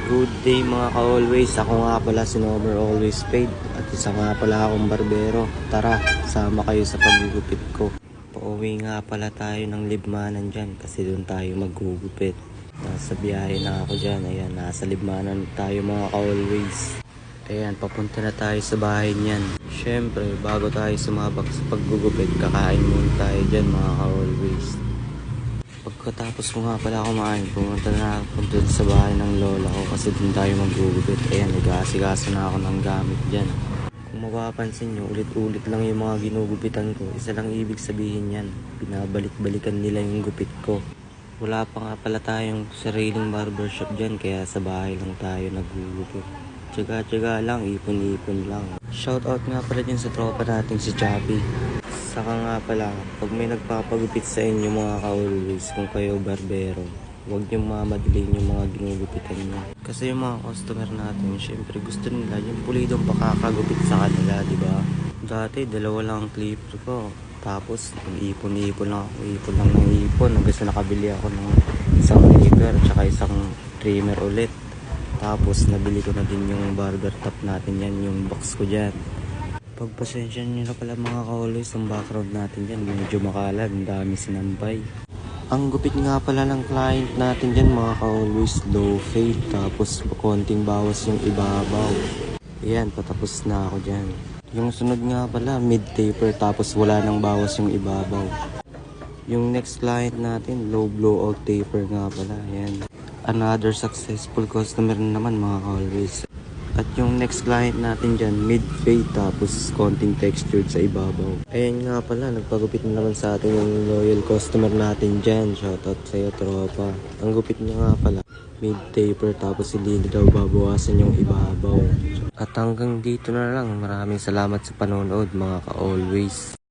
Good day mga ka-always, ako nga pala si Nomer Always Paid at isa nga pala akong barbero. Tara, sama kayo sa paggugupit ko. Pauwi nga pala tayo ng Libmanan dyan kasi doon tayo maggugupit. Nasa biyahe na ako dyan, ayan, nasa Libmanan tayo mga ka-always. Ayan, papunta na tayo sa bahay niyan. Syempre, bago tayo sumabak sa paggugupit, kakain muna tayo dyan mga ka-always. Pagkatapos ko nga pala kumain, pumunta na ako dun sa bahay ng lola ko kasi dun tayo maggugupit. Ayan, nag-aasikaso na ako ng gamit dyan. Kung mapapansin nyo, ulit-ulit lang yung mga ginugupitan ko. Isa lang ibig sabihin yan, binabalik-balikan nila yung gupit ko. Wala pa nga pala tayong sariling barbershop dyan, kaya sa bahay lang tayo naggugupit. Tsaga-tsaga lang, ipon-ipon lang. Shoutout nga pala dyan sa tropa natin si Chappy. Saka nga pala, pag may nagpapagupit sa inyo mga ka-always, kung kayo barbero, huwag nyo mamadaliin yung mga ginugupitan nyo. Kasi yung mga customer natin, syempre gusto nila yung pulidong pakakagupit sa kanila, di ba? Dati, dalawa lang ang clipper ko. Tapos, ipon-ipon lang ako, ipon lang ng ipon. Hanggang sa nakabili ako ng isang clipper, tsaka isang trimmer ulit. Tapos, nabili ko na din yung barber top natin yan, yung box ko dyan. Pagpasensya nyo na pala mga ka-always, ang background natin dyan, medyo makalag, ang dami sinampay. Ang gupit nga pala ng client natin dyan mga ka-always, low fade, tapos konting bawas yung ibabaw. Ayan, patapos na ako dyan. Yung sunod nga pala, mid taper, tapos wala nang bawas yung ibabaw. Yung next client natin, low blowout taper nga pala, ayan. Another successful customer na naman mga ka-always. At yung next client natin dyan, mid-fade tapos konting textured sa ibabaw. Ayan nga pala, nagpagupit na naman sa atin yung loyal customer natin dyan. Shoutout sa'yo tropa. Ang gupit niya nga pala, mid-taper tapos hindi na daw babawasan yung ibabaw. At hanggang dito na lang, maraming salamat sa panonood mga ka-always.